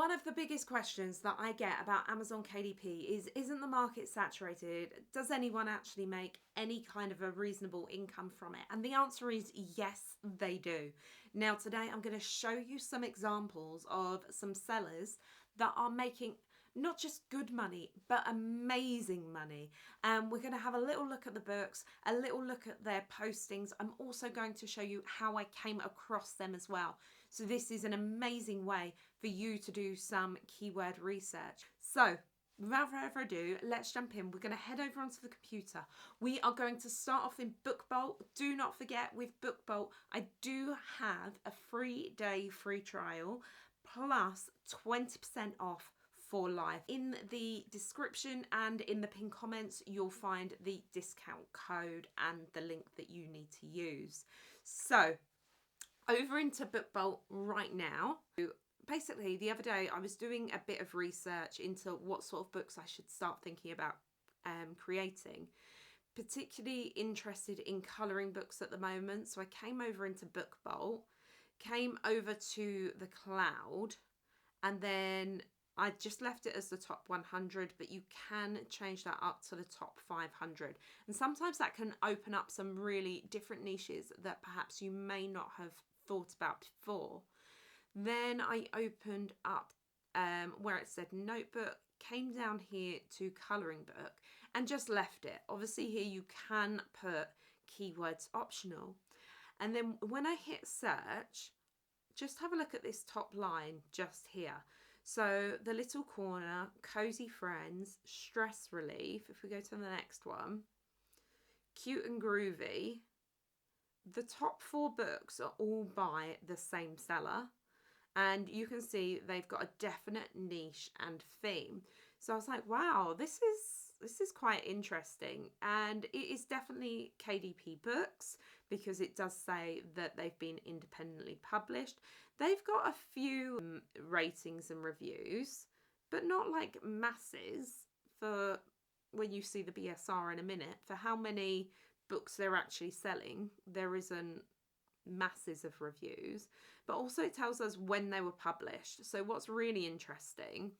One of the biggest questions that I get about Amazon KDP is, isn't the market saturated? Does anyone actually make any kind of a reasonable income from it? And the answer is yes, they do. Now, today I'm going to show you some examples of some sellers that are making not just good money, but amazing money. And we're going to have a little look at the books, a little look at their postings. I'm also going to show you how I came across them as well. So this is an amazing way for you to do some keyword research. So without further ado, let's jump in. We're going to head over onto the computer. We are going to start off in BookBolt. Do not forget, with BookBolt, I do have a 3-day free trial plus 20% off for life. In the description and in the pinned comments, you'll find the discount code and the link that you need to use. So over into BookBolt right now. Basically, the other day I was doing a bit of research into what sort of books I should start thinking about creating. Particularly interested in colouring books at the moment, so I came over into BookBolt, came over to the cloud, and then I just left it as the top 100, but you can change that up to the top 500. And sometimes that can open up some really different niches that perhaps you may not have thought about before. Then I opened up where it said notebook, came down here to colouring book and just left it. Obviously here you can put keywords optional. And then when I hit search, just have a look at this top line just here. So the little corner, cozy friends, stress relief. If we go to the next one, cute and groovy. The top 4 books are all by the same seller. And you can see they've got a definite niche and theme. So I was like, wow, this is quite interesting. And it is definitely KDP books because it does say that they've been independently published. They've got a few ratings and reviews, but not like masses for when you see the BSR in a minute. For how many books they're actually selling, there isn't masses of reviews, but also it tells us when they were published. So what's really interesting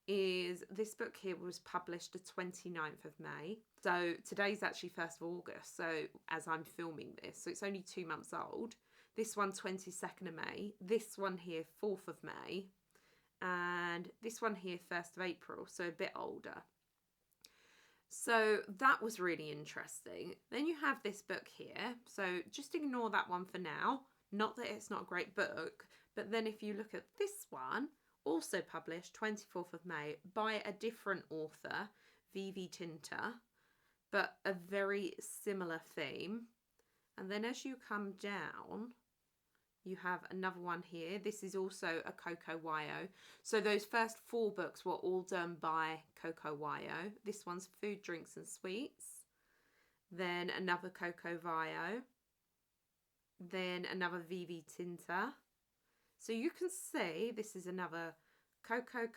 is this book here was published the 29th of May. So today's actually 1st of August. So as I'm filming this, so it's only 2 months old. This one 22nd of May, this one here 4th of May, and this one here 1st of April, so a bit older. So that was really interesting. Then you have this book here. So just ignore that one for now. Not that it's not a great book, but then if you look at this one, also published 24th of May by a different author, VIDIQ, but a very similar theme. And then as you come down, you have another one here. This is also a Coco Wyo. So those first 4 books were all done by Coco Wyo. This one's Food, Drinks and Sweets. Then another Coco Wyo. Then another VIDIQ. So you can see this is another Coco.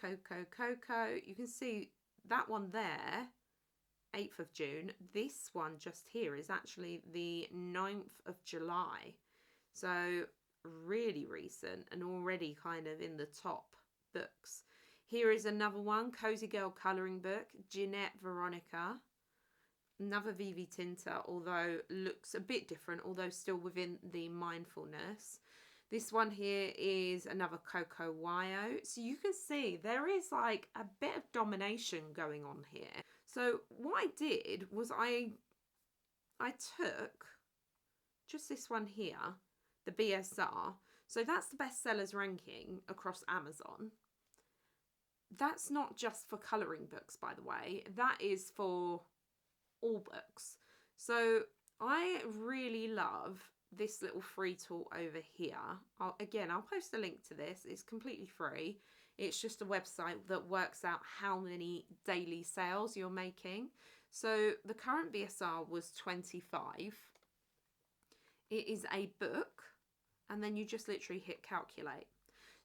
You can see that one there, 8th of June. This one just here is actually the 9th of July. So really recent and already kind of in the top books. Here is another one, Cozy Girl colouring book, Jeanette Veronica. Another VIDIQ, although looks a bit different, although still within the mindfulness. This one here is another Coco Wyo. So you can see there is like a bit of domination going on here. So what I did was I took just this one here, the BSR. So that's the bestsellers ranking across Amazon. That's not just for colouring books, by the way. That is for all books. So I really love this little free tool over here. I'll post a link to this. It's completely free. It's just a website that works out how many daily sales you're making. So the current BSR was 25. It is a book, and then you just literally hit calculate.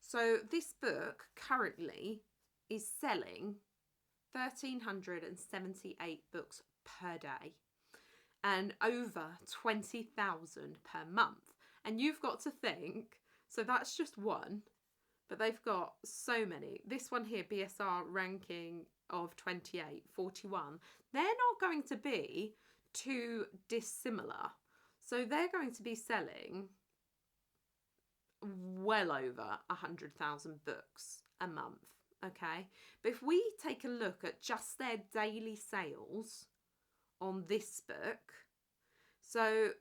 So this book currently is selling 1,378 books per day and over 20,000 per month. And you've got to think, so that's just one, but they've got so many. This one here, BSR ranking of 28, 41. They're not going to be too dissimilar. So they're going to be selling well over 100,000 books a month, okay? But if we take a look at just their daily sales on this book, so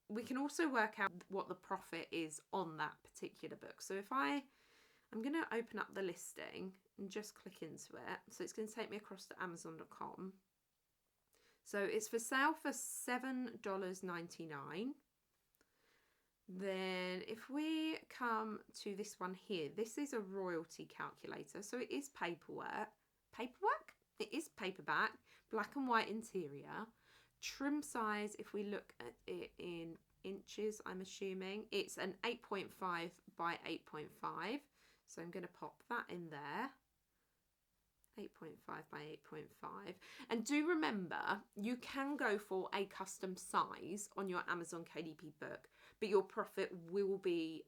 we can also work out what the profit is on that particular book. So if I'm going to open up the listing and just click into it. So it's going to take me across to Amazon.com. So it's for sale for $7.99. Then if we come to this one here, this is a royalty calculator. So it is paperwork. Paperwork? It is paperback, black and white interior. Trim size, if we look at it in inches, I'm assuming it's an 8.5 by 8.5. So I'm going to pop that in there. 8.5 by 8.5. And do remember, you can go for a custom size on your Amazon KDP book, but your profit will be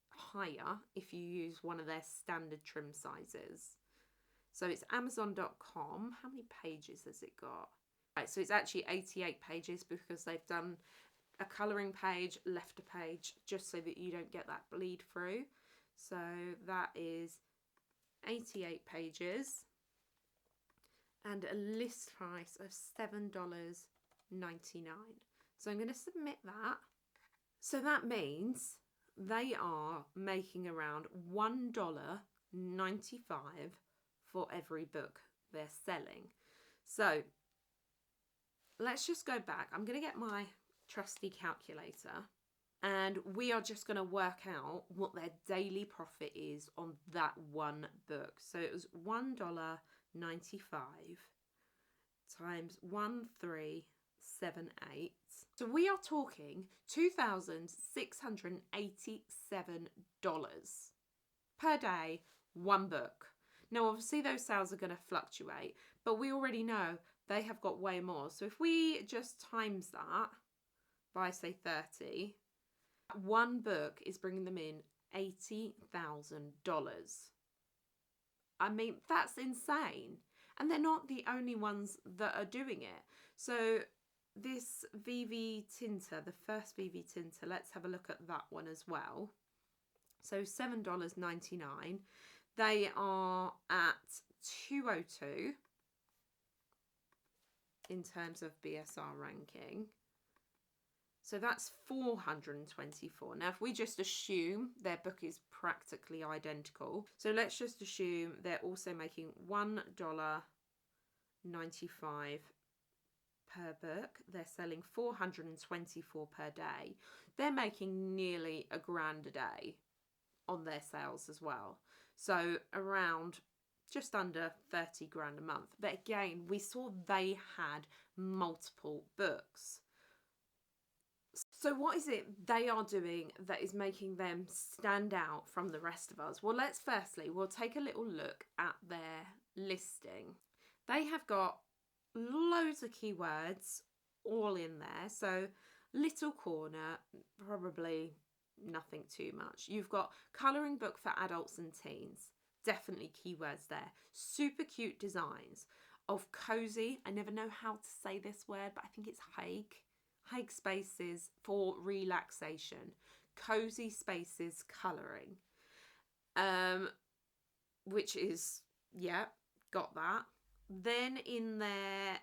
higher if you use one of their standard trim sizes. So it's Amazon.com. How many pages has it got? Right, so it's actually 88 pages because they've done a colouring page, left a page, just so that you don't get that bleed through. So that is 88 pages and a list price of $7.99. So I'm going to submit that. So that means they are making around $1.95 for every book they're selling. So let's just go back. I'm going to get my trusty calculator and we are just going to work out what their daily profit is on that one book. So it was $1.95 times 1378. So we are talking $2,687 per day, one book. Now obviously those sales are going to fluctuate, but we already know they have got way more. So if we just times that by say 30, one book is bringing them in $80,000. I mean, that's insane. And they're not the only ones that are doing it. So this VV Tinter, the first VV Tinter, let's have a look at that one as well. So $7.99. They are at 202 in terms of BSR ranking. So that's 424. Now, if we just assume their book is practically identical, so let's just assume they're also making $1.95 per book. They're selling 424 per day. They're making nearly $1,000 a day on their sales as well. So around just under 30 grand a month. But again, we saw they had multiple books. So what is it they are doing that is making them stand out from the rest of us? Well, we'll take a little look at their listing. They have got loads of keywords all in there. So little corner, probably nothing too much. You've got colouring book for adults and teens. Definitely keywords there. Super cute designs of cozy. I never know how to say this word, but I think it's Hague spaces for relaxation. Cozy spaces colouring. Which is, yeah, got that. Then in their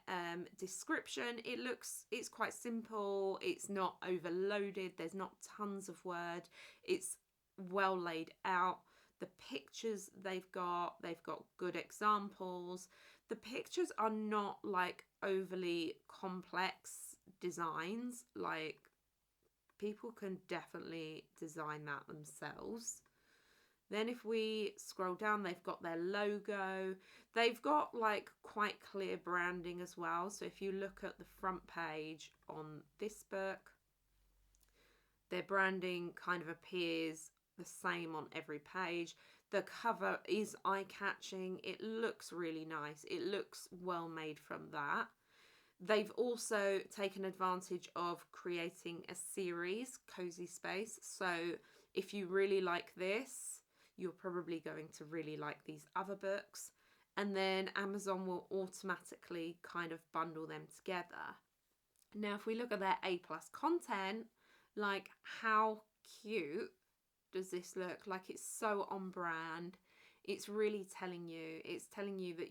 description, it's quite simple. It's not overloaded. There's not tons of word. It's well laid out. The pictures they've got good examples. The pictures are not like overly complex designs. Like, people can definitely design that themselves. Then if we scroll down, they've got their logo. They've got like quite clear branding as well. So if you look at the front page on this book, their branding kind of appears the same on every page. The cover is eye-catching. It looks really nice. It looks well made from that. They've also taken advantage of creating a series, Cozy Space. So if you really like this, you're probably going to really like these other books. And then Amazon will automatically kind of bundle them together. Now, if we look at their A+ content, like how cute does this look? Like, it's so on brand. It's really telling you, that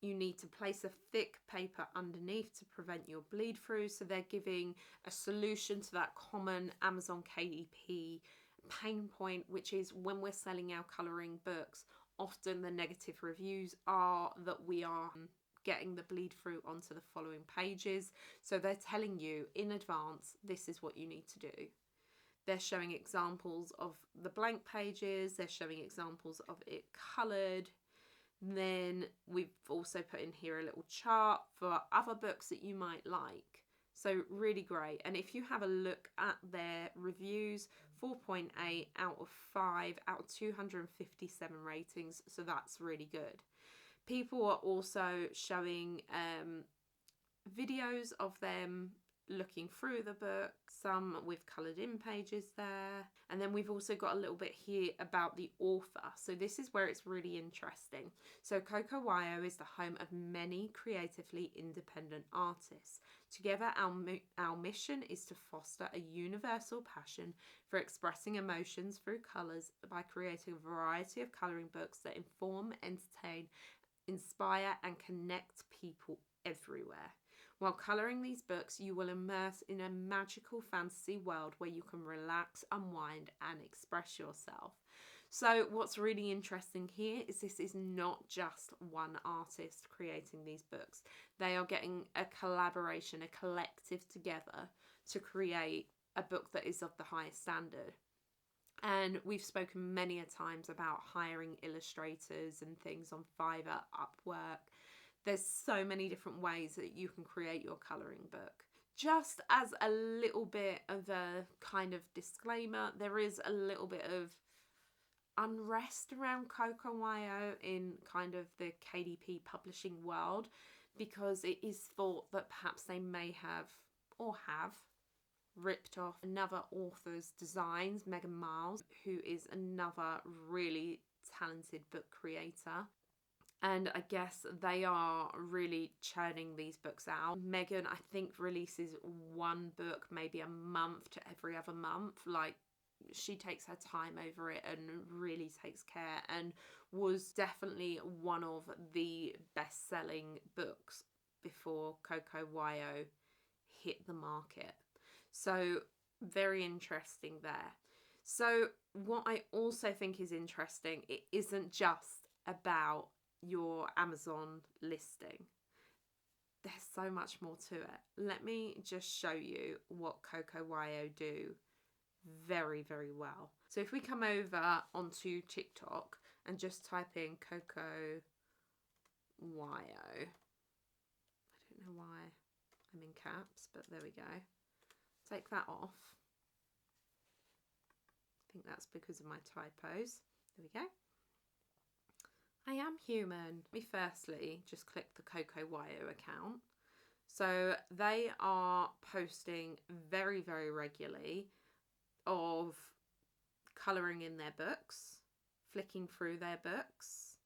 you need to place a thick paper underneath to prevent your bleed through. So they're giving a solution to that common Amazon KDP pain point, which is when we're selling our colouring books, often the negative reviews are that we are getting the bleed through onto the following pages. So they're telling you in advance, this is what you need to do. They're showing examples of the blank pages. They're showing examples of it coloured. Then we've also put in here a little chart for other books that you might like. So really great. And if you have a look at their reviews, 4.8 out of 5 out of 257 ratings. So that's really good. People are also showing videos of them looking through the book, some with coloured in pages there. And then we've also got a little bit here about the author. So this is where it's really interesting. So CocoWyo is the home of many creatively independent artists. Together, our mission is to foster a universal passion for expressing emotions through colours by creating a variety of colouring books that inform, entertain, inspire and connect people everywhere. While colouring these books, you will immerse in a magical fantasy world where you can relax, unwind and express yourself. So what's really interesting here is this is not just one artist creating these books. They are getting a collaboration, a collective together to create a book that is of the highest standard. And we've spoken many a times about hiring illustrators and things on Fiverr, Upwork. There's so many different ways that you can create your colouring book. Just as a little bit of a kind of disclaimer, there is a little bit of unrest around CocoWyo in kind of the KDP publishing world, because it is thought that perhaps they may have ripped off another author's designs, Megan Miles, who is another really talented book creator. And I guess they are really churning these books out. Megan, I think, releases one book maybe a month to every other month. Like, she takes her time over it and really takes care, and was definitely one of the best-selling books before CocoWyo hit the market. So very interesting there. So what I also think is interesting, it isn't just about your Amazon listing. There's so much more to it. Let me just show you what CocoWyo do very, very well. So if we come over onto TikTok and just type in CocoWyo, I don't know why I'm in caps, but there we go. Take that off. I think that's because of my typos. There we go. I am human. Let me firstly just click the CocoWyo account. So they are posting very, very regularly of colouring in their books, flicking through their books,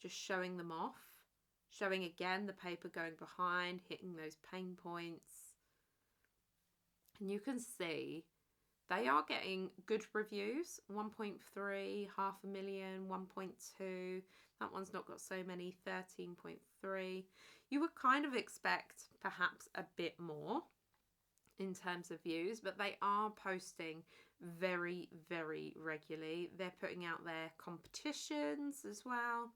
just showing them off, showing again the paper going behind, hitting those pain points. And you can see they are getting good reviews, 1.3, 500,000, 1.2. That one's not got so many, 13.3. You would kind of expect perhaps a bit more in terms of views, but they are posting very, very regularly. They're putting out their competitions as well.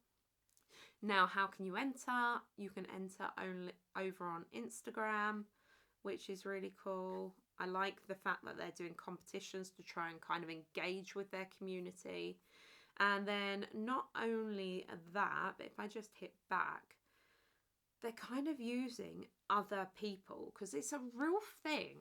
Now, how can you enter? You can enter only over on Instagram, which is really cool. I like the fact that they're doing competitions to try and kind of engage with their community. And then not only that, but if I just hit back, they're kind of using other people, because it's a real thing,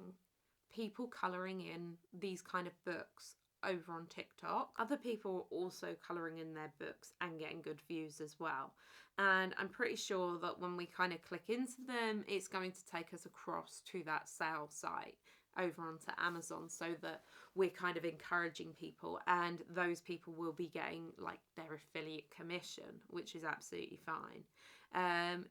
people colouring in these kind of books over on TikTok. Other people are also colouring in their books and getting good views as well. And I'm pretty sure that when we kind of click into them, it's going to take us across to that sale site. over onto Amazon, so that we're kind of encouraging people, and those people will be getting like their affiliate commission, which is absolutely fine.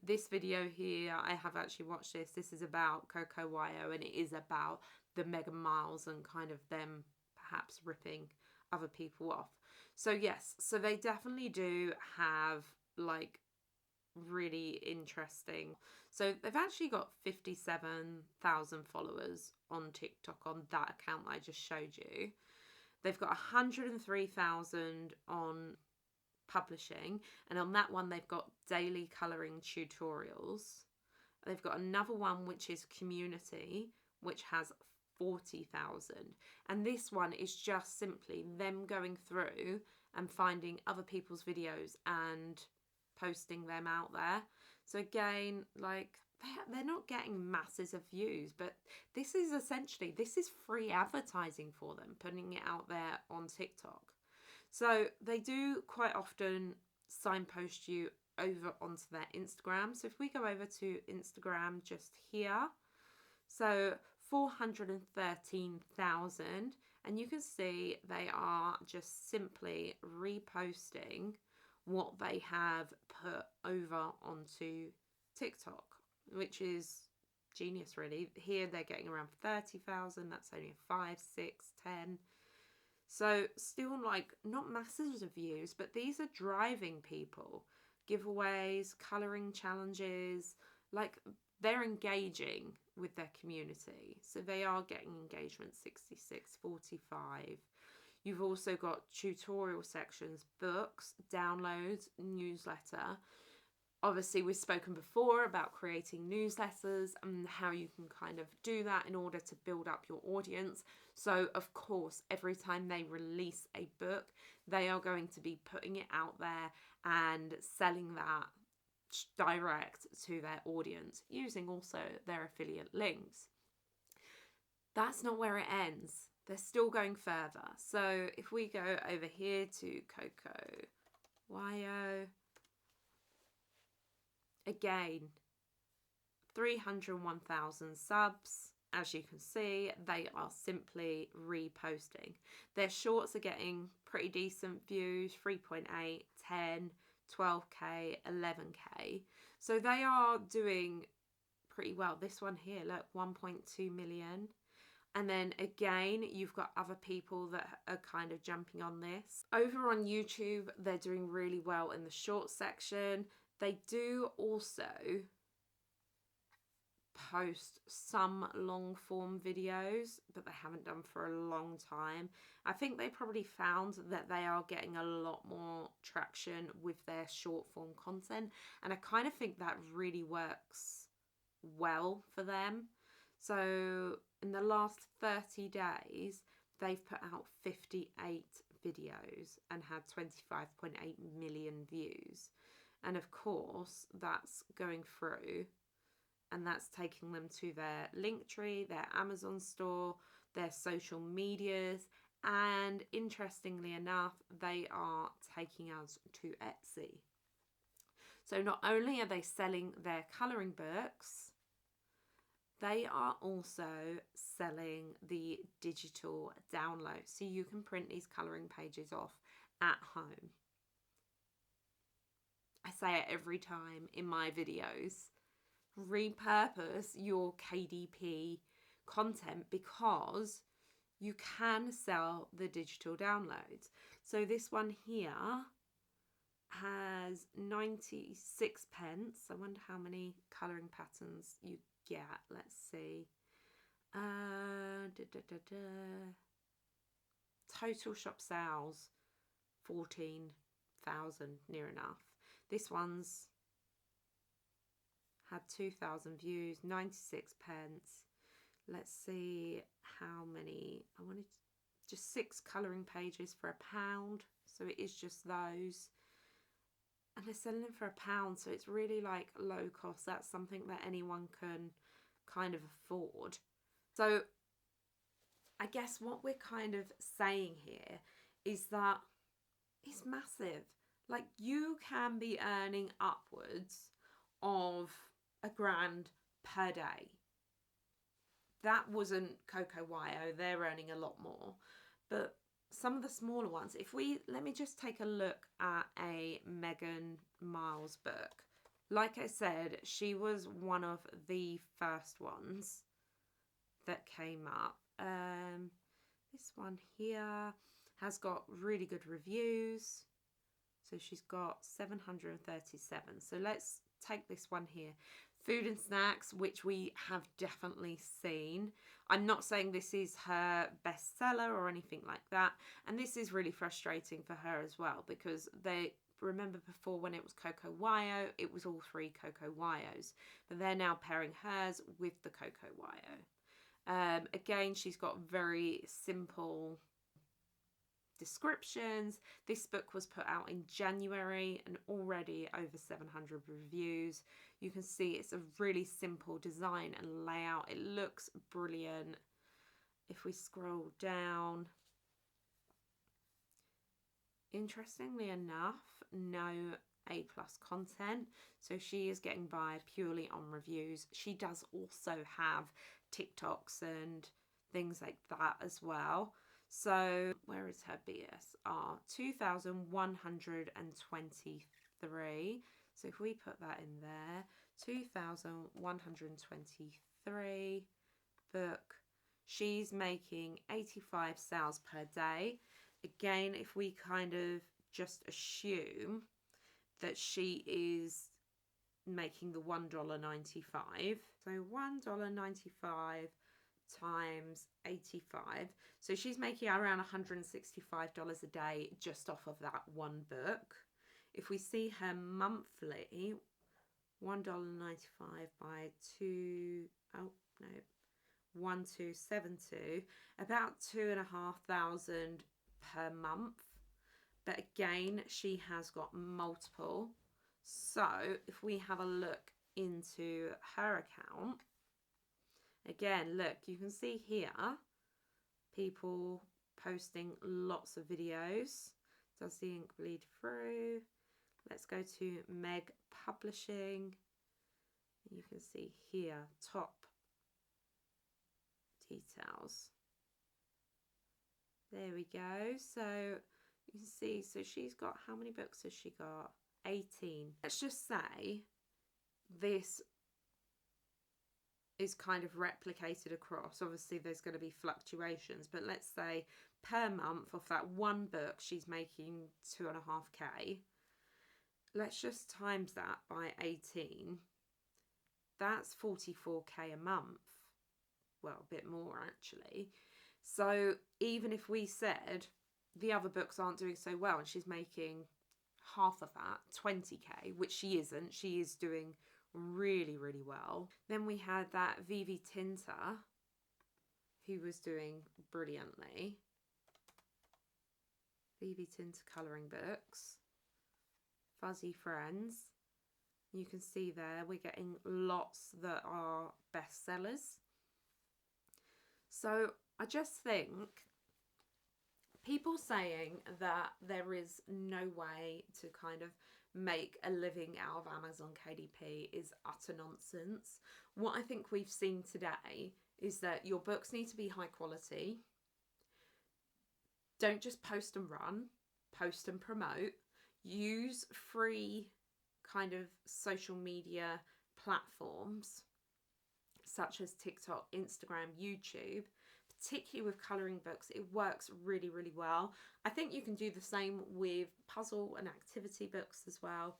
This video here, I have actually watched this. This is about Coco.io, and it is about the Mega Miles and kind of them perhaps ripping other people off. So yes, so they definitely do have like really interesting. So they've actually got 57,000 followers on TikTok on that account that I just showed you. They've got 103,000 on publishing, and on that one they've got daily colouring tutorials. They've got another one which is community, which has 40,000, and this one is just simply them going through and finding other people's videos and posting them out there. So again, like they're not getting masses of views, but this is essentially, this is free advertising for them, putting it out there on TikTok. So they do quite often signpost you over onto their Instagram. So if we go over to Instagram just here, so 413,000, and you can see they are just simply reposting what they have put over onto TikTok, which is genius really. Here they're getting around 30,000, that's only 5, 6, 10. So still like not masses of views, but these are driving people. Giveaways, colouring challenges, like they're engaging with their community. So they are getting engagement, 66, 45. You've also got tutorial sections, books, downloads, newsletter. Obviously, we've spoken before about creating newsletters and how you can kind of do that in order to build up your audience. So, of course, every time they release a book, they are going to be putting it out there and selling that direct to their audience, using also their affiliate links. That's not where it ends. They're still going further. So if we go over here to Coco.io, again, 301,000 subs. As you can see, they are simply reposting. Their shorts are getting pretty decent views, 3.8, 10, 12k, 11k. So they are doing pretty well. This one here, look, 1.2 million. And then again, you've got other people that are kind of jumping on this. Over on YouTube, they're doing really well in the short section. They do also post some long form videos, but they haven't done for a long time. I think they probably found that they are getting a lot more traction with their short form content, and I kind of think that really works well for them. So in the last 30 days, they've put out 58 videos and had 25.8 million views. And of course, that's going through and that's taking them to their Linktree, their Amazon store, their social medias, and interestingly enough, they are taking us to Etsy. So not only are they selling their colouring books, they are also selling the digital download. So you can print these colouring pages off at home. I say it every time in my videos. Repurpose your KDP content because you can sell the digital downloads. So this one here has 96 pence. I wonder how many colouring patterns you get. Let's see. Total shop sales 14,000, near enough. This one's had 2,000 views, 96 pence. Let's see how many. I wanted just 6 colouring pages for £1, so it is just those. And they're selling them for £1, so it's really like low cost. That's something that anyone can kind of afford. So I guess what we're kind of saying here is that it's massive. Like, you can be earning upwards of £1,000 per day that wasn't Coco YO. They're earning a lot more. But some of the smaller ones, let me just take a look at a Megan Miles book. Like I said, she was one of the first ones that came up. This one here has got really good reviews. So she's got 737. So let's take this one here. Food and Snacks, which we have definitely seen. I'm not saying this is her bestseller or anything like that. And this is really frustrating for her as well, because remember before when it was Coco YO, it was all 3 Coco YOs. But they're now pairing hers with the Coco YO. Again, she's got very simple descriptions. This book was put out in January and already over 700 reviews. You can see it's a really simple design and layout. It looks brilliant. If we scroll down, interestingly enough, no A+ content, so she is getting by purely on reviews. She does also have TikToks and things like that as well. So where is her BSR? 2,123. So if we put that in there, 2,123 book. She's making 85 sales per day. Again, if we kind of just assume that she is making the $1.95. So $1.95 times 85. So she's making around $165 a day just off of that one book. If we see her monthly, $1.95 by 1272, about 2,500 per month. But again, she has got multiple. So if we have a look into her account, again, look, you can see here people posting lots of videos. Does the ink bleed through? Let's go to Meg Publishing. You can see here top details. There we go. So you can see, so she's got, how many books has she got? 18. Let's just say this is kind of replicated across. Obviously there's going to be fluctuations, but let's say per month off that one book she's making 2.5k. Let's just times that by 18. That's 44k a month. Well, a bit more actually. So even if we said the other books aren't doing so well and she's making half of that, 20k, which she isn't, she is doing really, really well. Then we had that Vivi Tinta, who was doing brilliantly. Vivi Tinta colouring books. Fuzzy Friends. You can see there we're getting lots that are bestsellers. So I just think people saying that there is no way to kind of make a living out of Amazon KDP is utter nonsense. What I think we've seen today is that your books need to be high quality. Don't just post and run, post and promote. Use free kind of social media platforms such as TikTok, Instagram, YouTube, particularly with colouring books. It works really, really well. I think you can do the same with puzzle and activity books as well.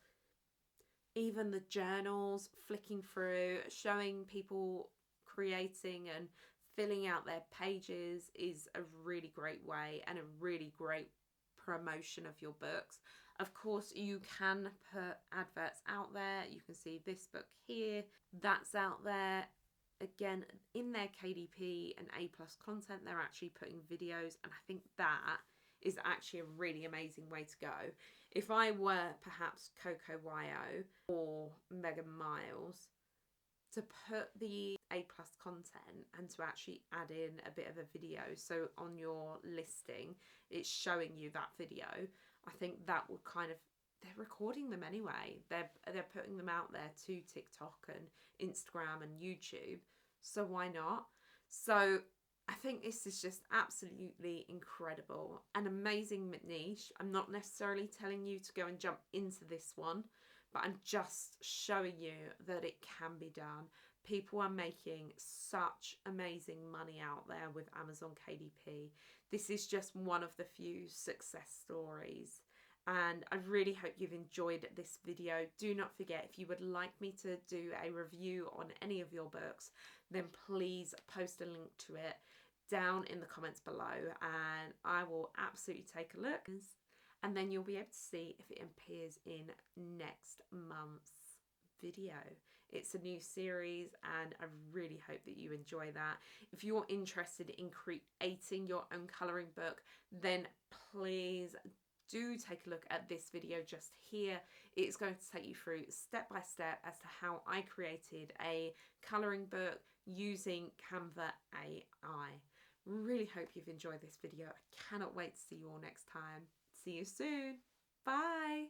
Even the journals, flicking through, showing people creating and filling out their pages is a really great way and a really great promotion of your books. Of course, you can put adverts out there. You can see this book here, that's out there. Again, in their KDP and A+ content, they're actually putting videos, and I think that is actually a really amazing way to go. If I were perhaps Coco YO or Megan Miles, to put the A+ content and to actually add in a bit of a video, so on your listing it's showing you that video, I think that would kind of, they're recording them anyway, they're putting them out there to TikTok and Instagram and YouTube, so why not? So I think this is just absolutely incredible, an amazing niche. I'm not necessarily telling you to go and jump into this one, but I'm just showing you that it can be done. People are making such amazing money out there with Amazon KDP. This is just one of the few success stories. And I really hope you've enjoyed this video. Do not forget, if you would like me to do a review on any of your books, then please post a link to it down in the comments below, and I will absolutely take a look, and then you'll be able to see if it appears in next month's video. It's a new series and I really hope that you enjoy that. If you're interested in creating your own colouring book, then please do take a look at this video just here. It's going to take you through step by step as to how I created a colouring book using Canva AI. Really hope you've enjoyed this video. I cannot wait to see you all next time. See you soon. Bye.